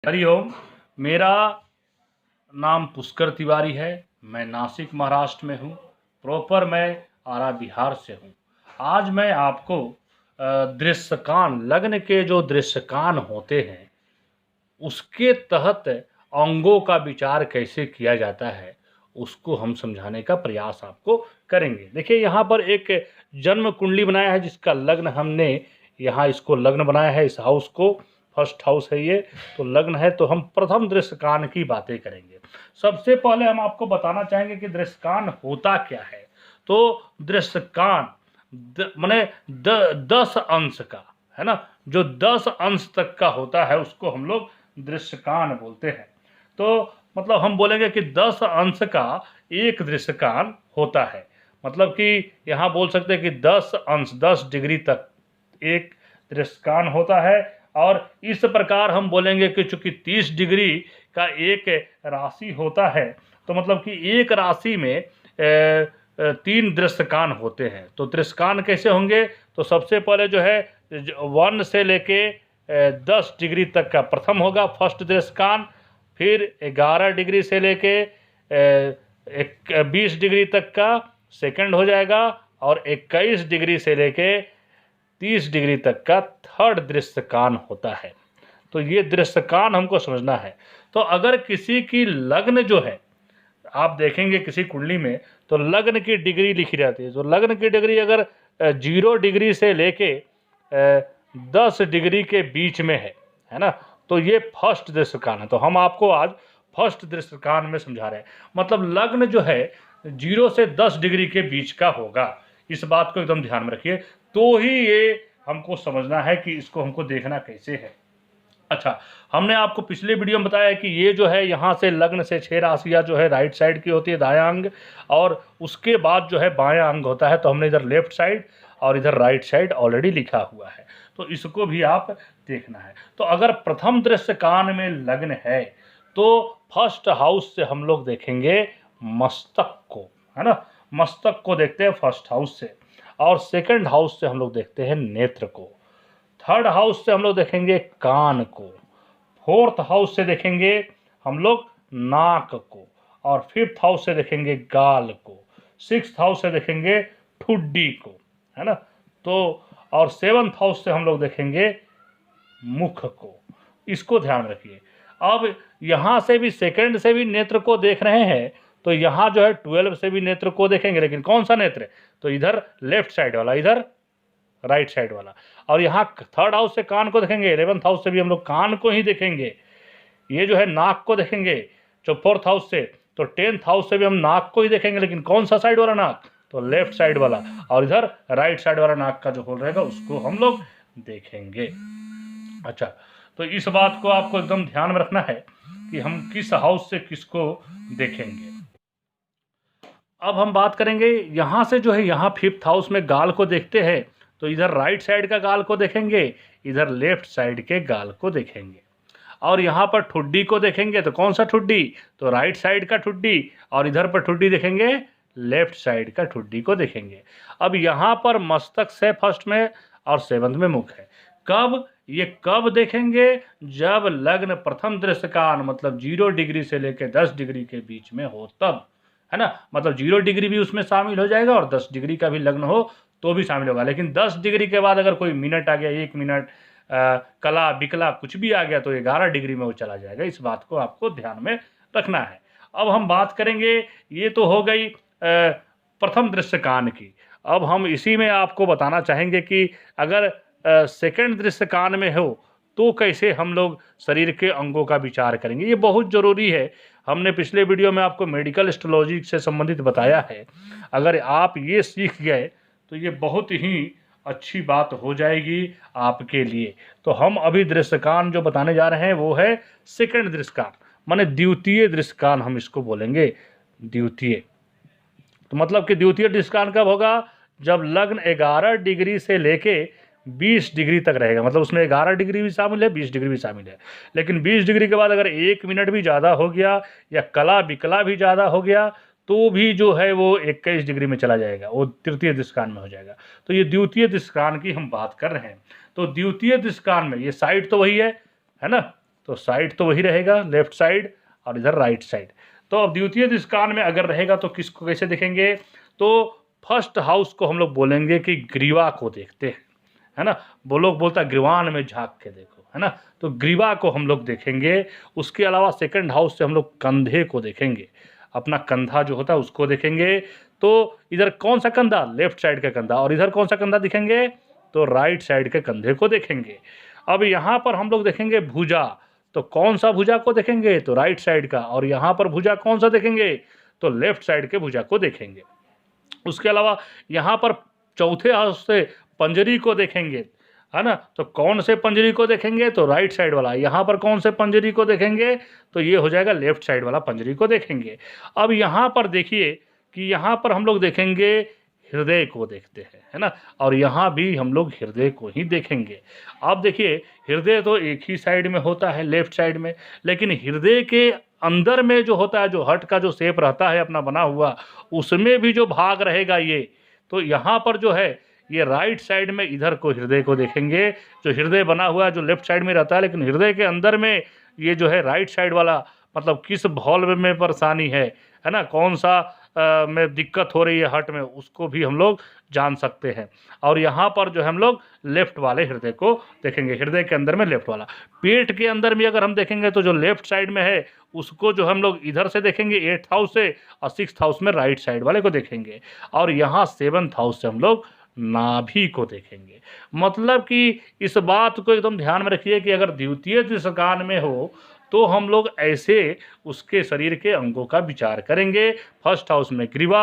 हरिओम। मेरा नाम पुष्कर तिवारी है। मैं नासिक महाराष्ट्र में हूँ। प्रॉपर मैं आरा बिहार से हूँ। आज मैं आपको दृश्यकान, लग्न के जो दृश्यकान होते हैं उसके तहत अंगों का विचार कैसे किया जाता है उसको हम समझाने का प्रयास आपको करेंगे। देखिए, यहाँ पर एक जन्म कुंडली बनाया है जिसका लग्न हमने यहाँ इसको लग्न बनाया है। इस हाउस को फर्स्ट हाउस है ये, तो लग्न है। तो हम प्रथम दृश्यकान की बातें करेंगे। सबसे पहले हम आपको बताना चाहेंगे कि दृश्यकान होता क्या है। तो दृश्यकान माने 10 अंश का है ना, जो 10 अंश तक का होता है उसको हम लोग दृश्यकान बोलते हैं। तो मतलब हम बोलेंगे कि 10 अंश का एक दृश्यकान होता है। मतलब कि यहाँ बोल सकते हैं कि 10 अंश 10 डिग्री तक एक दृश्यकान होता है। और इस प्रकार हम बोलेंगे कि चूंकि 30 डिग्री का एक राशि होता है, तो मतलब कि एक राशि में 3 दृश्यकान होते हैं। तो दृश्यकान कैसे होंगे? तो सबसे पहले जो है 1 से लेके 10 डिग्री तक का प्रथम होगा फर्स्ट दृश्यकान। फिर 11 डिग्री से लेके 20 डिग्री तक का सेकंड हो जाएगा। और 21 डिग्री से लेके 30 डिग्री तक का थर्ड दृश्यकान होता है। तो ये दृश्यकान हमको समझना है। तो अगर किसी की लग्न जो है, आप देखेंगे किसी कुंडली में तो लग्न की डिग्री लिखी रहती है। तो लग्न की डिग्री अगर 0 डिग्री से लेके 10 डिग्री के बीच में है ना, तो ये फर्स्ट दृश्यकान है। तो हम आपको आज फर्स्ट दृश्यकान में समझा रहे हैं। मतलब लग्न जो है 0 से 10 डिग्री के बीच का होगा। इस बात को एकदम ध्यान में रखिए, तो ही ये हमको समझना है कि इसको हमको देखना कैसे है। अच्छा, हमने आपको पिछले वीडियो में बताया कि ये जो है यहाँ से लग्न से 6 राशियाँ जो है राइट साइड की होती है, दायां अंग, और उसके बाद जो है बायां अंग होता है। तो हमने इधर लेफ्ट साइड और इधर राइट साइड ऑलरेडी लिखा हुआ है, तो इसको भी आप देखना है। तो अगर प्रथम दृश्यकान में लग्न है तो फर्स्ट हाउस से हम लोग देखेंगे मस्तक को, है ना, मस्तक को देखते हैं फर्स्ट हाउस से। और सेकंड हाउस से हम लोग देखते हैं नेत्र को। थर्ड हाउस से हम लोग देखेंगे कान को। फोर्थ हाउस से देखेंगे हम लोग नाक को। और फिफ्थ हाउस से देखेंगे गाल को। सिक्स्थ हाउस से देखेंगे ठुड्डी को, है ना। तो और सेवंथ हाउस से हम लोग देखेंगे मुख को। इसको ध्यान रखिए। अब यहाँ से भी सेकंड से भी नेत्र को देख रहे हैं, तो यहाँ जो है 12 से भी नेत्र को देखेंगे, लेकिन कौन सा नेत्र? तो इधर लेफ्ट साइड वाला, इधर राइट साइड वाला। और यहाँ थर्ड हाउस से कान को देखेंगे, 11th हाउस से भी हम लोग कान को ही देखेंगे। ये जो है नाक को देखेंगे जो 4th हाउस से, तो 10th हाउस से भी हम नाक को ही देखेंगे, लेकिन कौन सा साइड वाला नाक? तो लेफ्ट साइड वाला। और इधर राइट साइड वाला नाक का जो होल रहेगा उसको हम लोग देखेंगे। अच्छा, तो इस बात को आपको एकदम ध्यान में रखना है कि हम किस हाउस से किसको देखेंगे। अब हम बात करेंगे यहाँ से जो है, यहाँ 5th हाउस में गाल को देखते हैं, तो इधर राइट साइड का गाल को देखेंगे, इधर लेफ्ट साइड के गाल को देखेंगे। और यहाँ पर ठुड्डी को देखेंगे, तो कौन सा ठुड्डी? तो राइट साइड का ठुड्डी। और इधर पर ठुड्डी देखेंगे, लेफ्ट साइड का ठुड्डी को देखेंगे। अब यहाँ पर मस्तक से फर्स्ट में और 7th में मुख है। कब? ये कब देखेंगे? जब लग्न प्रथम दृश्यकान मतलब 0 डिग्री से लेकर 10 डिग्री के बीच में हो, तब, है ना। मतलब 0 डिग्री भी उसमें शामिल हो जाएगा और 10 डिग्री का भी लग्न हो तो भी शामिल होगा। लेकिन 10 डिग्री के बाद अगर कोई मिनट आ गया, 1 मिनट कला बिकला कुछ भी आ गया, तो 11 डिग्री में वो चला जाएगा। इस बात को आपको ध्यान में रखना है। अब हम बात करेंगे, ये तो हो गई प्रथम दृश्यकान की। अब हम इसी में आपको बताना चाहेंगे कि अगर सेकंड दृश्यकान में हो तो कैसे हम लोग शरीर के अंगों का विचार करेंगे। ये बहुत ज़रूरी है। हमने पिछले वीडियो में आपको मेडिकल एस्ट्रोलॉजी से संबंधित बताया है। अगर आप ये सीख गए तो ये बहुत ही अच्छी बात हो जाएगी आपके लिए। तो हम अभी दृश्यकान जो बताने जा रहे हैं वो है सेकंड दृश्यकान, माने द्वितीय दृश्यकान हम इसको बोलेंगे, द्वितीय। तो मतलब कि द्वितीय दृश्यकान कब होगा? जब लग्न 11 डिग्री से लेके 20 डिग्री तक रहेगा। मतलब उसमें 11 डिग्री भी शामिल है, 20 डिग्री भी शामिल है। लेकिन 20 डिग्री के बाद अगर 1 मिनट भी ज़्यादा हो गया या कला बिकला भी ज़्यादा हो गया तो भी जो है वो 21 डिग्री में चला जाएगा, वो तृतीय दृश्यकान में हो जाएगा। तो ये द्वितीय दृश्यकान की हम बात कर रहे हैं। तो द्वितीय दृश्यकान में ये साइड तो वही है ना। तो साइड तो वही रहेगा, लेफ्ट साइड और इधर राइट साइड। तो अब द्वितीय दृश्यकान में अगर रहेगा तो किसको कैसे देखेंगे, तो फर्स्ट हाउस को हम लोग बोलेंगे कि ग्रीवा को देखते हैं, है ना। वो लोग बोलता है ग्रीवान में झांक के देखो, है ना। तो ग्रीवा को हम लोग देखेंगे। उसके अलावा सेकंड हाउस से हम लोग कंधे को देखेंगे, अपना कंधा जो होता है उसको देखेंगे। तो इधर कौन सा कंधा, लेफ्ट साइड का कंधा, और इधर कौन सा कंधा दिखेंगे, तो राइट साइड के कंधे को देखेंगे। अब यहाँ पर हम लोग देखेंगे भुजा, तो कौन सा भुजा को देखेंगे, तो राइट साइड का, और यहाँ पर भुजा कौन सा देखेंगे, तो लेफ्ट साइड के भुजा को देखेंगे। उसके अलावा यहाँ पर चौथे हाउस से पंजरी को देखेंगे, है ना। तो कौन से पंजरी को देखेंगे, तो राइट साइड वाला। यहाँ पर कौन से पंजरी को देखेंगे, तो ये हो जाएगा लेफ्ट साइड वाला पंजरी को देखेंगे। अब यहाँ पर देखिए कि यहाँ पर हम लोग देखेंगे हृदय को देखते हैं, है ना। और यहाँ भी हम लोग हृदय को ही देखेंगे। अब देखिए हृदय तो एक ही साइड में होता है, लेफ्ट साइड में, लेकिन हृदय के अंदर में जो होता है, जो हर्ट का जो शेप रहता है अपना बना हुआ, उसमें भी जो भाग रहेगा ये, तो यहाँ पर जो है ये राइट साइड में इधर को हृदय को देखेंगे। जो हृदय बना हुआ है जो लेफ्ट साइड में रहता है, लेकिन हृदय के अंदर में ये जो है राइट साइड वाला, मतलब किस वॉल्व में परेशानी है ना, कौन सा में दिक्कत हो रही है हार्ट में, उसको भी हम लोग जान सकते हैं। और यहाँ पर जो हम लोग लेफ्ट वाले हृदय को देखेंगे, हृदय के अंदर में लेफ्ट वाला। पेट के अंदर में अगर हम देखेंगे तो जो लेफ्ट साइड में है उसको जो हम लोग इधर से देखेंगे 8th हाउस से, और 6th हाउस में राइट साइड वाले को देखेंगे। और यहाँ 7th हाउस से हम लोग नाभि को देखेंगे। मतलब कि इस बात को एकदम ध्यान में रखिए कि अगर द्वितीय दृश्यकान में हो तो हम लोग ऐसे उसके शरीर के अंगों का विचार करेंगे। फर्स्ट हाउस में ग्रीवा,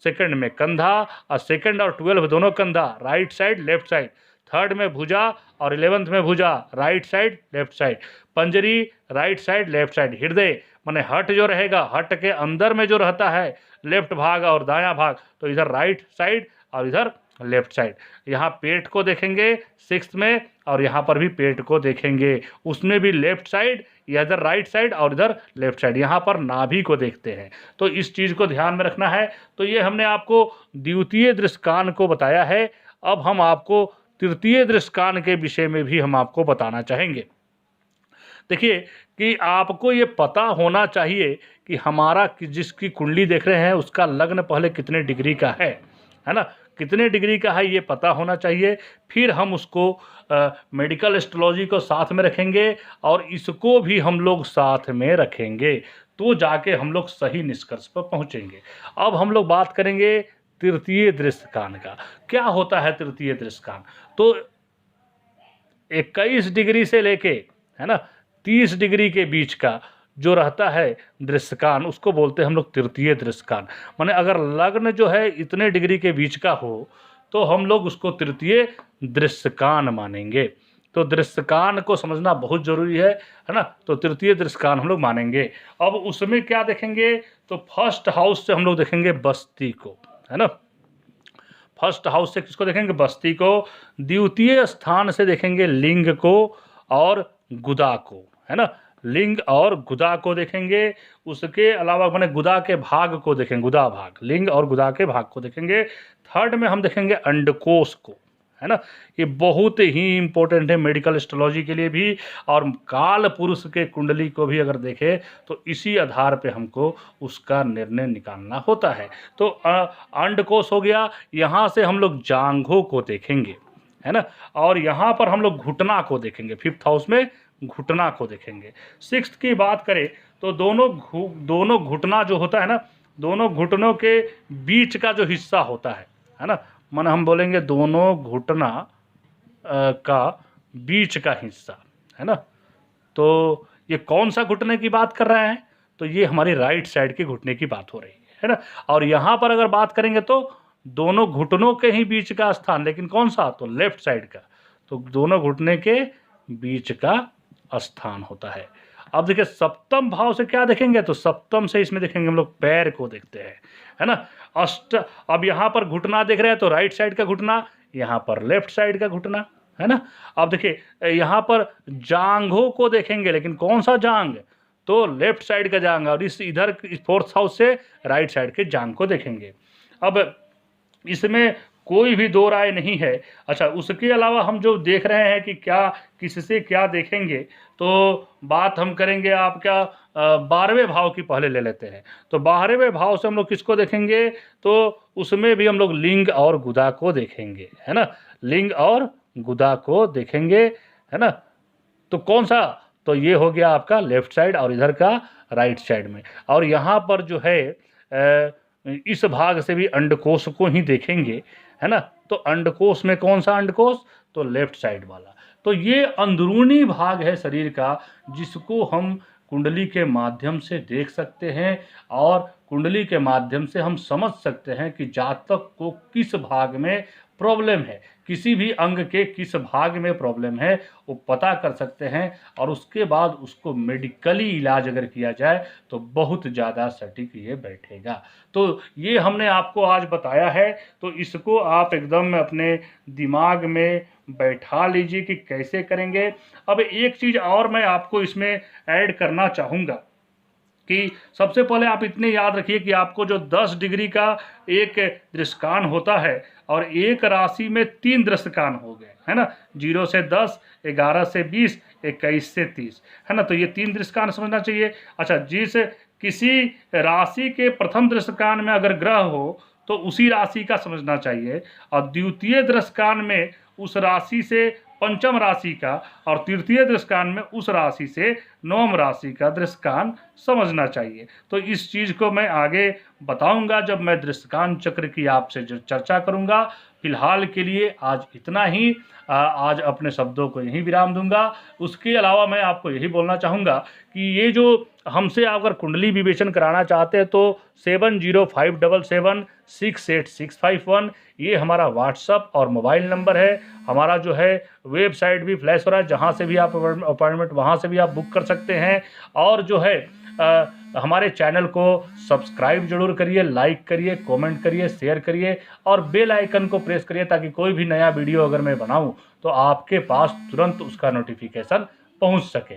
सेकंड में कंधा, और सेकंड और 12 दोनों कंधा, right side left side. Third में भुजा और 11th में भुजा, right side left side. Panjiri right side left side. हृदय माने हट जो रहेगा, हट के अंदर में जो रहता है लेफ्ट भाग और दायां भाग, तो इधर राइट साइड और इधर लेफ्ट साइड। यहाँ पेट को देखेंगे 6th में, और यहाँ पर भी पेट को देखेंगे, उसमें भी लेफ्ट साइड, या इधर राइट साइड और इधर लेफ्ट साइड। यहाँ पर नाभि को देखते हैं। तो इस चीज़ को ध्यान में रखना है। तो ये हमने आपको द्वितीय दृश्यकान को बताया है। अब हम आपको तृतीय दृश्यकान के विषय में भी हम आपको बताना चाहेंगे। देखिए कि आपको ये पता होना चाहिए कि हमारा जिसकी कुंडली देख रहे हैं उसका लग्न पहले कितने डिग्री का है ना, कितने डिग्री का है ये पता होना चाहिए। फिर हम उसको मेडिकल एस्ट्रोलॉजी को साथ में रखेंगे और इसको भी हम लोग साथ में रखेंगे, तो जाके हम लोग सही निष्कर्ष पर पहुंचेंगे। अब हम लोग बात करेंगे तृतीय दृश्यकान का। क्या होता है तृतीय दृश्यकान, तो 21 डिग्री से लेके, है ना, 30 डिग्री के बीच का जो रहता है दृश्यकान, उसको बोलते हैं हम लोग तृतीय दृश्यकान। माने अगर लग्न जो है इतने डिग्री के बीच का हो तो हम लोग उसको तृतीय दृश्यकान मानेंगे। तो दृश्यकान को समझना बहुत जरूरी है ना। तो तृतीय दृश्यकान हम लोग मानेंगे। अब उसमें क्या देखेंगे, तो फर्स्ट हाउस से हम लोग देखेंगे बस्ती को, है ना। फर्स्ट हाउस से किसको देखेंगे, बस्ती को। द्वितीय स्थान से देखेंगे लिंग को और गुदा को, है ना। लिंग और गुदा को देखेंगे। उसके अलावा मैंने गुदा के भाग को देखेंगे, गुदा भाग, लिंग और गुदा के भाग को देखेंगे। थर्ड में हम देखेंगे अंडकोश को, है ना। ये बहुत ही इंपॉर्टेंट है मेडिकल एस्ट्रोलॉजी के लिए भी, और काल पुरुष के कुंडली को भी अगर देखें तो इसी आधार पे हमको उसका निर्णय निकालना होता है। तो अंडकोश हो गया। यहाँ से हम लोग जांघों को देखेंगे, है ना। और यहाँ पर हम लोग घुटना को देखेंगे, 5th हाउस में घुटना को देखेंगे। 6th की बात करें तो दोनों घुटना जो होता है ना, दोनों घुटनों के बीच का जो हिस्सा होता है ना, माने हम बोलेंगे दोनों घुटना का बीच का हिस्सा, है ना। तो ये कौन सा घुटने की बात कर रहे हैं, तो ये हमारी राइट साइड के घुटने की बात हो रही है ना। और यहाँ पर अगर बात करेंगे तो दोनों घुटनों के ही बीच का स्थान, लेकिन कौन सा, तो लेफ्ट साइड का। तो दोनों घुटने के बीच का स्थान होता है। अब देखिए सप्तम भाव से क्या देखेंगे, तो सप्तम से इसमें देखेंगे हम लोग पैर को देखते हैं, है ना। अब यहाँ पर घुटना देख रहे हैं तो राइट साइड का घुटना, यहाँ पर लेफ्ट साइड का घुटना, है ना। अब देखिए यहाँ पर जांघों को देखेंगे, लेकिन कौन सा जांघ, तो लेफ्ट साइड का जांघ, और इस इधर 4th हाउस से राइट साइड के जांघ को देखेंगे। अब इसमें कोई भी दो राय नहीं है। अच्छा, उसके अलावा हम जो देख रहे हैं कि क्या किससे क्या देखेंगे, तो बात हम करेंगे आपका 12वें भाव की पहले ले लेते हैं। तो 12वें भाव से हम लोग किसको देखेंगे, तो उसमें भी हम लोग लिंग और गुदा को देखेंगे, है ना, लिंग और गुदा को देखेंगे, है ना। तो कौन सा, तो ये हो गया आपका लेफ्ट साइड और इधर का राइट साइड में। और यहाँ पर जो है इस भाग से भी अंडकोश को ही देखेंगे, है ना। तो अंडकोश में कौन सा अंडकोश, तो लेफ्ट साइड वाला। तो ये अंदरूनी भाग है शरीर का, जिसको हम कुंडली के माध्यम से देख सकते हैं और कुंडली के माध्यम से हम समझ सकते हैं कि जातक को किस भाग में प्रॉब्लम है, किसी भी अंग के किस भाग में प्रॉब्लम है वो पता कर सकते हैं। और उसके बाद उसको मेडिकली इलाज अगर किया जाए तो बहुत ज़्यादा सटीक ये बैठेगा। तो ये हमने आपको आज बताया है, तो इसको आप एकदम अपने दिमाग में बैठा लीजिए कि कैसे करेंगे। अब एक चीज़ और मैं आपको इसमें ऐड करना चाहूँगा कि सबसे पहले आप इतने याद रखिए कि आपको जो 10 डिग्री का एक दृष्टिकान होता है और एक राशि में 3 दृष्टिकान हो गए, है ना, 0 से 10, 11 से 20, 21 से 30, है ना। तो ये 3 दृष्टिकान समझना चाहिए। अच्छा, जिस किसी राशि के प्रथम दृष्टिकान में अगर ग्रह हो तो उसी राशि का समझना चाहिए, और द्वितीय दृष्टिकान में उस राशि से पंचम राशि का, और तृतीय दृष्टिकान में उस राशि से नवम राशि का दृष्टिकान समझना चाहिए। तो इस चीज़ को मैं आगे बताऊंगा जब मैं दृष्टिकान चक्र की आपसे जो चर्चा करूंगा। फिलहाल के लिए आज इतना ही, आज अपने शब्दों को यहीं विराम दूंगा। उसके अलावा मैं आपको यही बोलना चाहूँगा कि ये जो हमसे अगर कुंडली विवेचन कराना चाहते हैं तो 7057768651 ये हमारा व्हाट्सअप और मोबाइल नंबर है। हमारा जो है वेबसाइट भी फ्लैश हो रहा है, जहाँ से भी आप अपॉइंटमेंट वहाँ से भी आप बुक कर सकते हैं। और जो है हमारे चैनल को सब्सक्राइब जरूर करिए, लाइक करिए, कमेंट करिए, शेयर करिए और बेल आइकन को प्रेस करिए, ताकि कोई भी नया वीडियो अगर मैं बनाऊं तो आपके पास तुरंत उसका नोटिफिकेशन पहुंच सके।